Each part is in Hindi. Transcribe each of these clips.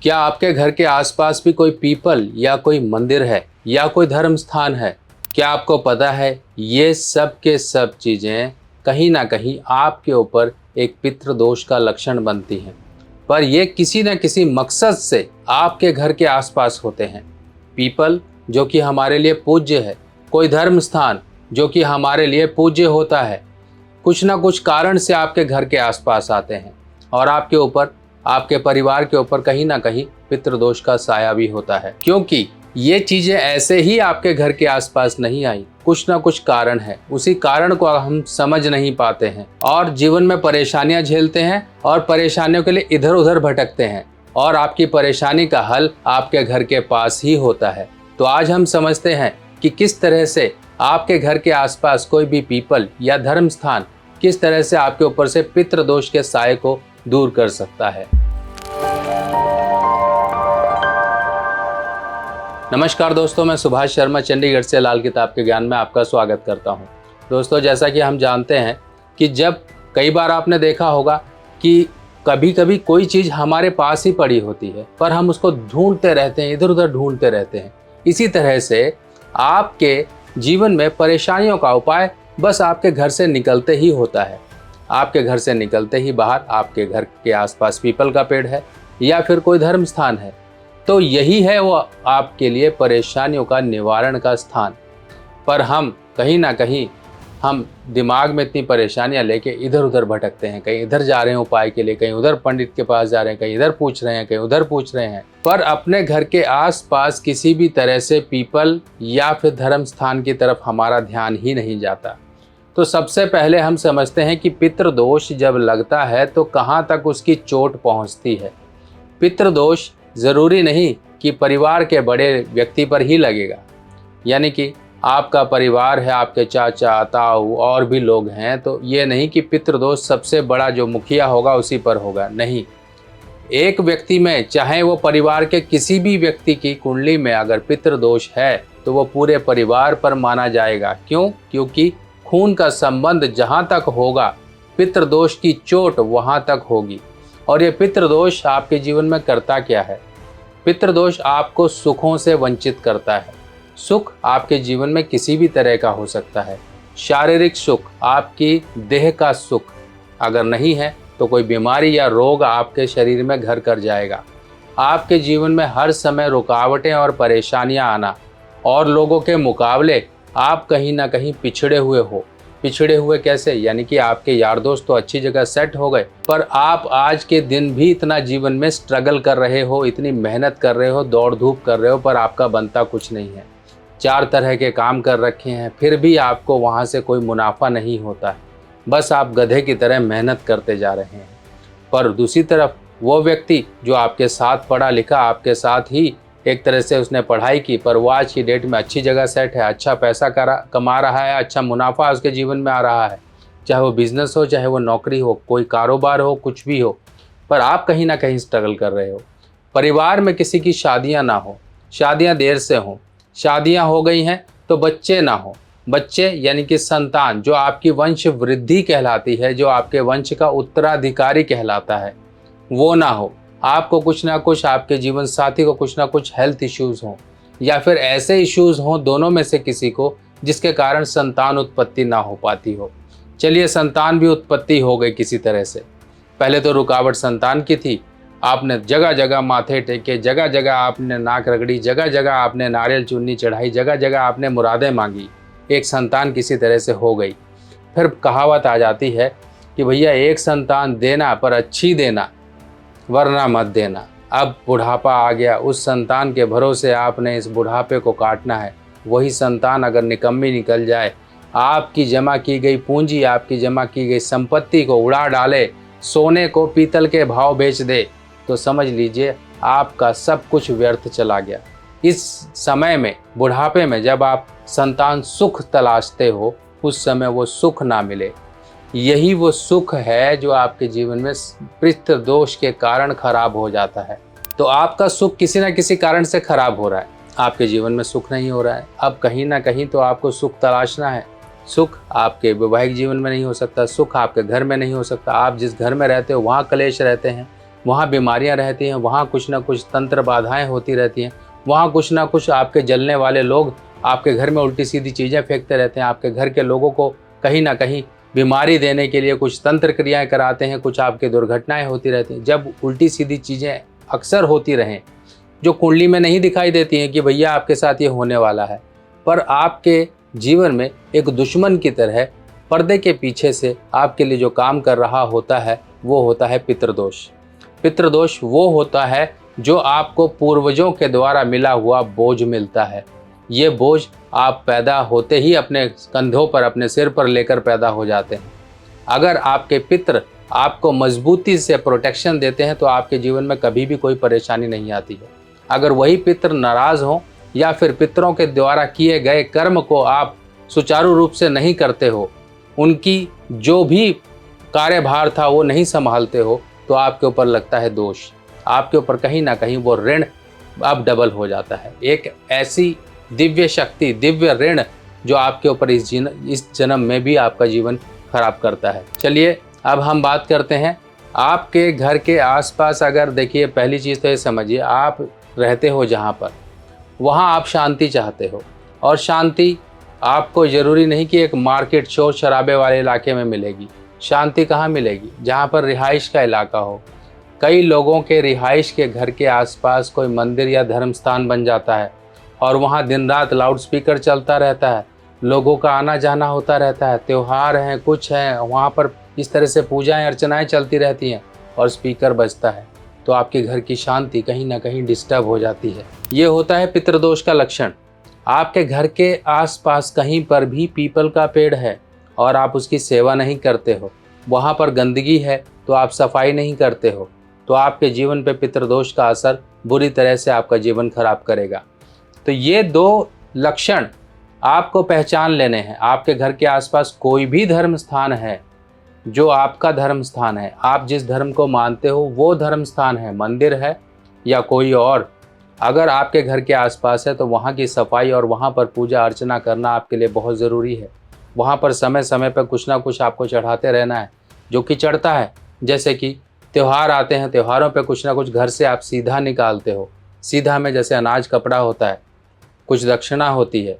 क्या आपके घर के आसपास भी कोई पीपल या कोई मंदिर है या कोई धर्म स्थान है? क्या आपको पता है ये सब के सब चीज़ें कहीं ना कहीं आपके ऊपर एक पितृदोष का लक्षण बनती हैं, पर ये किसी न किसी मकसद से आपके घर के आसपास होते हैं। पीपल जो कि हमारे लिए पूज्य है, कोई धर्म स्थान जो कि हमारे लिए पूज्य होता है, कुछ ना कुछ कारण से आपके घर के आसपास आते हैं और आपके ऊपर, आपके परिवार के ऊपर कहीं ना कहीं पितृदोष का साया भी होता है। क्योंकि ये चीज़ें ऐसे ही आपके घर के आसपास नहीं आई, कुछ ना कुछ कारण है। उसी कारण को हम समझ नहीं पाते हैं और जीवन में परेशानियां झेलते हैं और परेशानियों के लिए इधर उधर भटकते हैं और आपकी परेशानी का हल आपके घर के पास ही होता है। तो आज हम समझते हैं कि किस तरह से आपके घर के आसपास कोई भी पीपल या धर्म स्थान किस तरह से आपके ऊपर से पितृदोष के साये को दूर कर सकता है। नमस्कार दोस्तों, मैं सुभाष शर्मा चंडीगढ़ से लाल किताब के ज्ञान में आपका स्वागत करता हूं। दोस्तों, जैसा कि हम जानते हैं कि जब कई बार आपने देखा होगा कि कभी कभी कोई चीज़ हमारे पास ही पड़ी होती है पर हम उसको ढूंढते रहते हैं, इधर उधर ढूंढते रहते हैं। इसी तरह से आपके जीवन में परेशानियों का उपाय बस आपके घर से निकलते ही होता है। आपके घर से निकलते ही बाहर आपके घर के आसपास पीपल का पेड़ है या फिर कोई धर्म स्थान है, तो यही है वो आपके लिए परेशानियों का निवारण का स्थान। पर हम कहीं ना कहीं हम दिमाग में इतनी परेशानियां लेके इधर उधर भटकते हैं, कहीं इधर जा रहे हैं उपाय के लिए, कहीं उधर पंडित के पास जा रहे हैं, कहीं इधर पूछ रहे हैं, कहीं उधर पूछ रहे हैं, पर अपने घर के आसपास किसी भी तरह से पीपल या फिर धर्म स्थान की तरफ हमारा ध्यान ही नहीं जाता। तो सबसे पहले हम समझते हैं कि पितृदोष जब लगता है तो कहाँ तक उसकी चोट पहुँचती है। पितृदोष ज़रूरी नहीं कि परिवार के बड़े व्यक्ति पर ही लगेगा, यानी कि आपका परिवार है, आपके चाचा ताऊ और भी लोग हैं, तो ये नहीं कि पितृदोष सबसे बड़ा जो मुखिया होगा उसी पर होगा। नहीं, एक व्यक्ति में, चाहे वो परिवार के किसी भी व्यक्ति की कुंडली में अगर पितृदोष है तो वो पूरे परिवार पर माना जाएगा। क्यों? क्योंकि खून का संबंध जहाँ तक होगा पितृदोष की चोट वहाँ तक होगी। और ये पितृदोष आपके जीवन में करता क्या है? पितृदोष आपको सुखों से वंचित करता है। सुख आपके जीवन में किसी भी तरह का हो सकता है। शारीरिक सुख, आपकी देह का सुख अगर नहीं है तो कोई बीमारी या रोग आपके शरीर में घर कर जाएगा। आपके जीवन में हर समय रुकावटें और परेशानियां आना और लोगों के मुकाबले आप कहीं ना कहीं पिछड़े हुए हो। पिछड़े हुए कैसे? यानी कि आपके यार दोस्त तो अच्छी जगह सेट हो गए, पर आप आज के दिन भी इतना जीवन में स्ट्रगल कर रहे हो, इतनी मेहनत कर रहे हो, दौड़ धूप कर रहे हो, पर आपका बनता कुछ नहीं है। 4 तरह के काम कर रखे हैं, फिर भी आपको वहाँ से कोई मुनाफा नहीं होता है। बस आप गधे की तरह मेहनत करते जा रहे हैं। पर दूसरी तरफ वो व्यक्ति जो आपके साथ पढ़ा लिखा, आपके साथ ही एक तरह से उसने पढ़ाई की, पर वो आज की डेट में अच्छी जगह सेट है, अच्छा पैसा कमा रहा है, अच्छा मुनाफा उसके जीवन में आ रहा है, चाहे वो बिजनेस हो, चाहे वो नौकरी हो, कोई कारोबार हो, कुछ भी हो, पर आप कहीं ना कहीं स्ट्रगल कर रहे हो। परिवार में किसी की शादियां ना हो, शादियां देर से हों, शादियां हो गई हैं तो बच्चे ना हो, बच्चे यानी कि संतान जो आपकी वंश वृद्धि कहलाती है, जो आपके वंश का उत्तराधिकारी कहलाता है, वो ना हो। आपको कुछ ना कुछ, आपके जीवन साथी को कुछ ना कुछ हेल्थ इश्यूज़ हों या फिर ऐसे इश्यूज़ हों, दोनों में से किसी को, जिसके कारण संतान उत्पत्ति ना हो पाती हो। चलिए, संतान भी उत्पत्ति हो गई किसी तरह से। पहले तो रुकावट संतान की थी, आपने जगह जगह माथे टेके, जगह जगह आपने नाक रगड़ी, जगह जगह आपने नारियल चुन्नी चढ़ाई, जगह जगह आपने मुरादें मांगी, एक संतान किसी तरह से हो गई। फिर कहावत आ जाती है कि भैया एक संतान देना पर अच्छी देना, वरना मत देना। अब बुढ़ापा आ गया, उस संतान के भरोसे आपने इस बुढ़ापे को काटना है। वही संतान अगर निकम्मी निकल जाए, आपकी जमा की गई पूंजी, आपकी जमा की गई संपत्ति को उड़ा डाले, सोने को पीतल के भाव बेच दे, तो समझ लीजिए आपका सब कुछ व्यर्थ चला गया। इस समय में, बुढ़ापे में, जब आप संतान सुख तलाशते हो, उस समय वो सुख ना मिले, यही वो सुख है जो आपके जीवन में पितृदोष के कारण खराब हो जाता है। तो आपका सुख किसी न किसी कारण से खराब हो रहा है, आपके जीवन में सुख नहीं हो रहा है। अब कहीं ना कहीं तो आपको सुख तलाशना है। सुख आपके वैवाहिक जीवन में नहीं हो सकता, सुख आपके घर में नहीं हो सकता। आप जिस घर में रहते हो वहाँ कलेश रहते हैं, वहाँ बीमारियाँ रहती हैं, वहाँ कुछ ना कुछ तंत्र बाधाएँ होती रहती हैं, वहाँ कुछ ना कुछ आपके जलने वाले लोग आपके घर में उल्टी सीधी चीज़ें फेंकते रहते हैं, आपके घर के लोगों को कहीं ना कहीं बीमारी देने के लिए कुछ तंत्र क्रियाएँ कराते हैं, कुछ आपके दुर्घटनाएँ होती रहती हैं। जब उल्टी सीधी चीज़ें अक्सर होती रहें जो कुंडली में नहीं दिखाई देती हैं कि भैया आपके साथ ये होने वाला है, पर आपके जीवन में एक दुश्मन की तरह पर्दे के पीछे से आपके लिए जो काम कर रहा होता है वो होता है पितृदोष। पितृदोष वो होता है जो आपको पूर्वजों के द्वारा मिला हुआ बोझ मिलता है। ये बोझ आप पैदा होते ही अपने कंधों पर, अपने सिर पर लेकर पैदा हो जाते हैं। अगर आपके पितृ आपको मजबूती से प्रोटेक्शन देते हैं तो आपके जीवन में कभी भी कोई परेशानी नहीं आती है। अगर वही पितृ नाराज़ हो या फिर पितरों के द्वारा किए गए कर्म को आप सुचारू रूप से नहीं करते हो, उनकी जो भी कार्यभार था वो नहीं संभालते हो, तो आपके ऊपर लगता है दोष, आपके ऊपर कहीं ना कहीं वो ऋण अब डबल हो जाता है। एक ऐसी दिव्य शक्ति, दिव्य ऋण जो आपके ऊपर इस जन्म में भी आपका जीवन खराब करता है। चलिए अब हम बात करते हैं आपके घर के आसपास। अगर देखिए, पहली चीज़ तो ये समझिए, आप रहते हो जहाँ पर, वहाँ आप शांति चाहते हो, और शांति आपको ज़रूरी नहीं कि एक मार्केट शोर शराबे वाले इलाके में मिलेगी। शांति कहाँ मिलेगी? जहाँ पर रिहाइश का इलाका हो। कई लोगों के रिहाइश के घर के आसपास कोई मंदिर या धर्म स्थान बन जाता है और वहाँ दिन रात लाउड स्पीकर चलता रहता है, लोगों का आना जाना होता रहता है, त्यौहार हैं, कुछ हैं, वहाँ पर इस तरह से पूजाएं अर्चनाएं चलती रहती हैं और स्पीकर बजता है, तो आपके घर की शांति कहीं ना कहीं डिस्टर्ब हो जाती है। ये होता है पितृदोष का लक्षण। आपके घर के आसपास कहीं पर भी पीपल का पेड़ है और आप उसकी सेवा नहीं करते हो, वहाँ पर गंदगी है तो आप सफाई नहीं करते हो, तो आपके जीवन पे पितृदोष का असर बुरी तरह से आपका जीवन खराब करेगा। तो ये दो लक्षण आपको पहचान लेने हैं। आपके घर के आसपास कोई भी धर्म स्थान है जो आपका धर्म स्थान है, आप जिस धर्म को मानते हो वो धर्म स्थान है, मंदिर है या कोई और, अगर आपके घर के आसपास है तो वहाँ की सफाई और वहाँ पर पूजा अर्चना करना आपके लिए बहुत ज़रूरी है। वहाँ पर समय समय पर कुछ ना कुछ आपको चढ़ाते रहना है जो कि चढ़ता है। जैसे कि त्यौहार आते हैं, त्योहारों पे कुछ ना कुछ घर से आप सीधा निकालते हो। सीधा में जैसे अनाज कपड़ा होता है, कुछ दक्षिणा होती है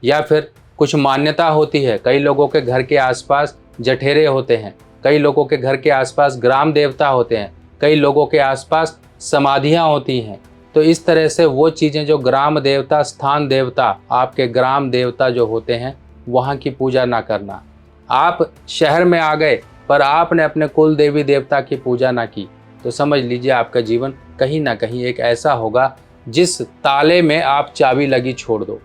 या फिर कुछ मान्यता होती है। कई लोगों के घर के आसपास जठेरे होते हैं, कई लोगों के घर के आसपास ग्राम देवता होते हैं, कई लोगों के आसपास समाधियाँ होती हैं। तो इस तरह से वो चीज़ें जो ग्राम देवता, स्थान देवता, आपके ग्राम देवता जो होते हैं, वहाँ की पूजा ना करना। आप शहर में आ गए पर आपने अपने कुल देवी देवता की पूजा ना की, तो समझ लीजिए आपका जीवन कहीं ना कहीं एक ऐसा होगा जिस ताले में आप चाबी लगी छोड़ दो।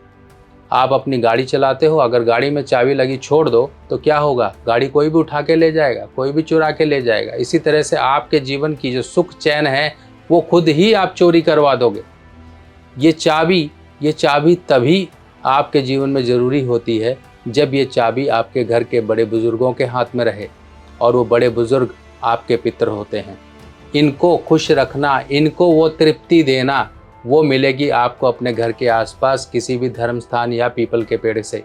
आप अपनी गाड़ी चलाते हो, अगर गाड़ी में चाबी लगी छोड़ दो तो क्या होगा? गाड़ी कोई भी उठा के ले जाएगा, कोई भी चुरा के ले जाएगा। इसी तरह से आपके जीवन की जो सुख चैन है वो खुद ही आप चोरी करवा दोगे। ये चाबी तभी आपके जीवन में ज़रूरी होती है जब ये चाबी आपके घर के बड़े बुज़ुर्गों के हाथ में रहे, और वो बड़े बुज़ुर्ग आपके पितर होते हैं। इनको खुश रखना, इनको वो तृप्ति देना, वो मिलेगी आपको अपने घर के आसपास किसी भी धर्म स्थान या पीपल के पेड़ से।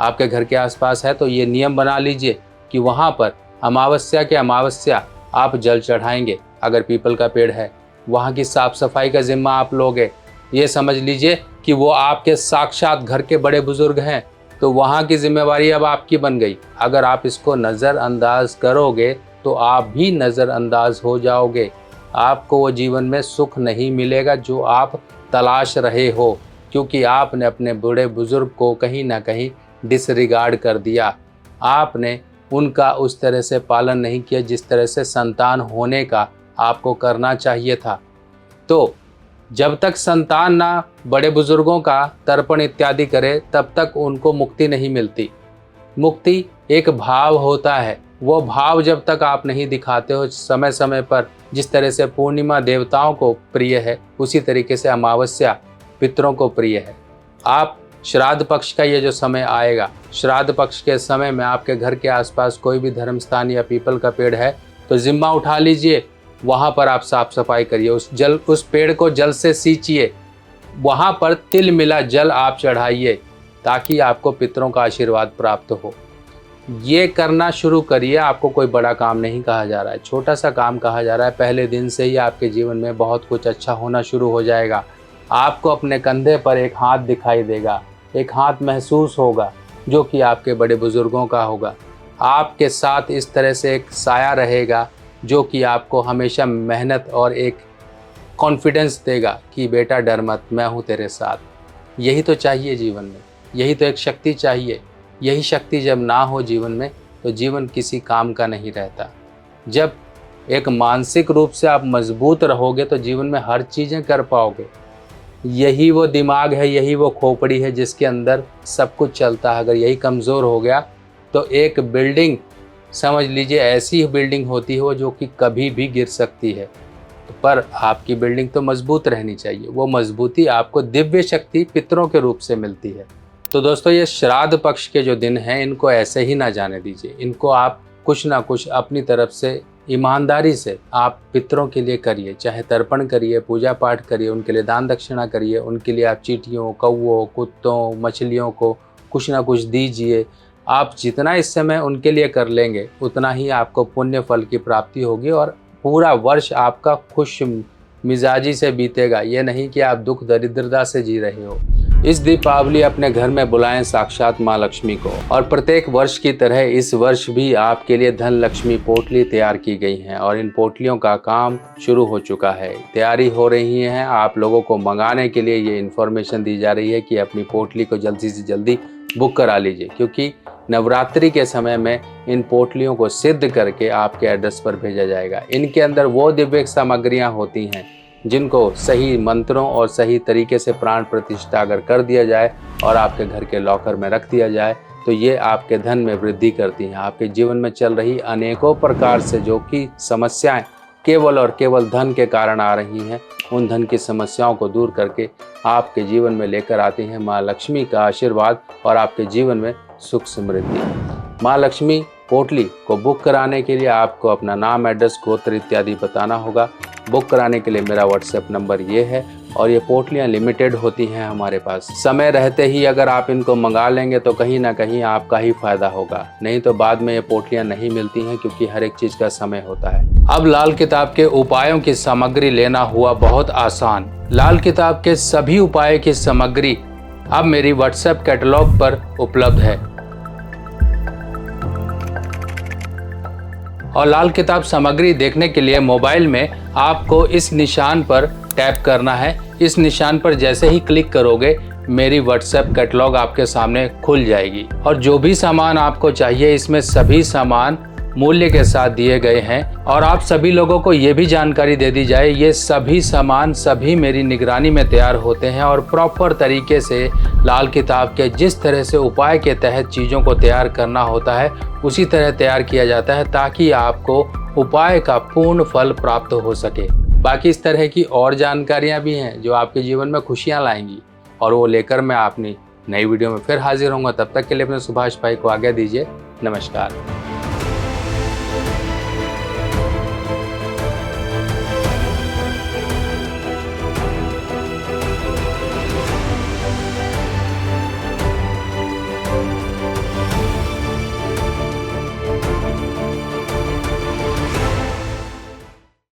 आपके घर के आसपास है तो ये नियम बना लीजिए कि वहाँ पर अमावस्या के अमावस्या आप जल चढ़ाएंगे। अगर पीपल का पेड़ है, वहाँ की साफ़ सफाई का जिम्मा आप लोगे। ये समझ लीजिए कि वो आपके साक्षात घर के बड़े बुजुर्ग हैं, तो वहाँ की जिम्मेवारी अब आपकी बन गई। अगर आप इसको नज़रअंदाज करोगे तो आप भी नज़रअंदाज हो जाओगे। आपको वो जीवन में सुख नहीं मिलेगा जो आप तलाश रहे हो, क्योंकि आपने अपने बूढ़े बुजुर्ग को कहीं ना कहीं डिसरिगार्ड कर दिया। आपने उनका उस तरह से पालन नहीं किया जिस तरह से संतान होने का आपको करना चाहिए था। तो जब तक संतान ना बड़े बुजुर्गों का तर्पण इत्यादि करे, तब तक उनको मुक्ति नहीं मिलती। मुक्ति एक भाव होता है, वो भाव जब तक आप नहीं दिखाते हो समय समय पर, जिस तरह से पूर्णिमा देवताओं को प्रिय है उसी तरीके से अमावस्या पितरों को प्रिय है। आप श्राद्ध पक्ष का ये जो समय आएगा, श्राद्ध पक्ष के समय में आपके घर के आसपास कोई भी धर्म स्थान या पीपल का पेड़ है तो जिम्मा उठा लीजिए, वहाँ पर आप साफ सफाई करिए, उस पेड़ को जल से सींचिए, वहाँ पर तिल मिला जल आप चढ़ाइए ताकि आपको पितरों का आशीर्वाद प्राप्त हो। ये करना शुरू करिए। आपको कोई बड़ा काम नहीं कहा जा रहा है, छोटा सा काम कहा जा रहा है। पहले दिन से ही आपके जीवन में बहुत कुछ अच्छा होना शुरू हो जाएगा। आपको अपने कंधे पर एक हाथ दिखाई देगा, एक हाथ महसूस होगा जो कि आपके बड़े बुजुर्गों का होगा। आपके साथ इस तरह से एक साया रहेगा जो कि आपको हमेशा मेहनत और एक कॉन्फिडेंस देगा कि बेटा डर मत, मैं हूँ तेरे साथ। यही तो चाहिए जीवन में, यही तो एक शक्ति चाहिए। यही शक्ति जब ना हो जीवन में तो जीवन किसी काम का नहीं रहता। जब एक मानसिक रूप से आप मजबूत रहोगे तो जीवन में हर चीज़ें कर पाओगे। यही वो दिमाग है, यही वो खोपड़ी है जिसके अंदर सब कुछ चलता है। अगर यही कमज़ोर हो गया तो एक बिल्डिंग, समझ लीजिए ऐसी बिल्डिंग होती है वो जो कि कभी भी गिर सकती है। पर आपकी बिल्डिंग तो मजबूत रहनी चाहिए। वो मजबूती आपको दिव्य शक्ति पितरों के रूप से मिलती है। तो दोस्तों, ये श्राद्ध पक्ष के जो दिन हैं इनको ऐसे ही ना जाने दीजिए। इनको आप कुछ ना कुछ अपनी तरफ से ईमानदारी से आप पितरों के लिए करिए। चाहे तर्पण करिए, पूजा पाठ करिए, उनके लिए दान दक्षिणा करिए। उनके लिए आप चींटियों, कौवों, कुत्तों, मछलियों को कुछ ना कुछ दीजिए। आप जितना इस समय उनके लिए कर लेंगे उतना ही आपको पुण्य फल की प्राप्ति होगी और पूरा वर्ष आपका खुश मिजाजी से बीतेगा। ये नहीं कि आप दुख दरिद्रता से जी रहे हो। इस दीपावली अपने घर में बुलाएं साक्षात माँ लक्ष्मी को। और प्रत्येक वर्ष की तरह इस वर्ष भी आपके लिए धन लक्ष्मी पोटली तैयार की गई हैं और इन पोटलियों का काम शुरू हो चुका है, तैयारी हो रही है। आप लोगों को मंगाने के लिए ये इन्फॉर्मेशन दी जा रही है कि अपनी पोटली को जल्दी से जल्दी बुक करा लीजिए, क्योंकि नवरात्रि के समय में इन पोटलियों को सिद्ध करके आपके एड्रेस पर भेजा जाएगा। इनके अंदर वो दिव्य सामग्रियाँ होती हैं जिनको सही मंत्रों और सही तरीके से प्राण प्रतिष्ठा अगर कर दिया जाए और आपके घर के लॉकर में रख दिया जाए तो ये आपके धन में वृद्धि करती हैं। आपके जीवन में चल रही अनेकों प्रकार से जो कि समस्याएं केवल और केवल धन के कारण आ रही हैं, उन धन की समस्याओं को दूर करके आपके जीवन में लेकर आती हैं माँ लक्ष्मी का आशीर्वाद और आपके जीवन में सुख समृद्धि। माँ लक्ष्मी पोटली को बुक कराने के लिए आपको अपना नाम, एड्रेस, गोत्र इत्यादि बताना होगा। बुक कराने के लिए मेरा व्हाट्सएप नंबर ये है और ये पोटलियाँ लिमिटेड होती हैं हमारे पास। समय रहते ही अगर आप इनको मंगा लेंगे तो कहीं ना कहीं आपका ही फायदा होगा, नहीं तो बाद में ये पोटलियाँ नहीं मिलती हैं, क्योंकि हर एक चीज़ का समय होता है। अब लाल किताब के उपायों की सामग्री लेना हुआ बहुत आसान। लाल किताब के सभी उपाय की सामग्री अब मेरी व्हाट्सएप कैटलॉग पर उपलब्ध है और लाल किताब सामग्री देखने के लिए मोबाइल में आपको इस निशान पर टैप करना है। इस निशान पर जैसे ही क्लिक करोगे मेरी व्हाट्सएप कैटलॉग आपके सामने खुल जाएगी और जो भी सामान आपको चाहिए इसमें सभी सामान मूल्य के साथ दिए गए हैं। और आप सभी लोगों को ये भी जानकारी दे दी जाए, ये सभी सामान सभी मेरी निगरानी में तैयार होते हैं और प्रॉपर तरीके से लाल किताब के जिस तरह से उपाय के तहत चीज़ों को तैयार करना होता है उसी तरह तैयार किया जाता है, ताकि आपको उपाय का पूर्ण फल प्राप्त हो सके। बाकी इस तरह की और जानकारियाँ भी हैं जो आपके जीवन में खुशियाँ लाएंगी और वो लेकर मैं अपनी नई वीडियो में फिर हाजिर होऊंगा। तब तक के लिए अपने सुभाष भाई को आज्ञा दीजिए। नमस्कार।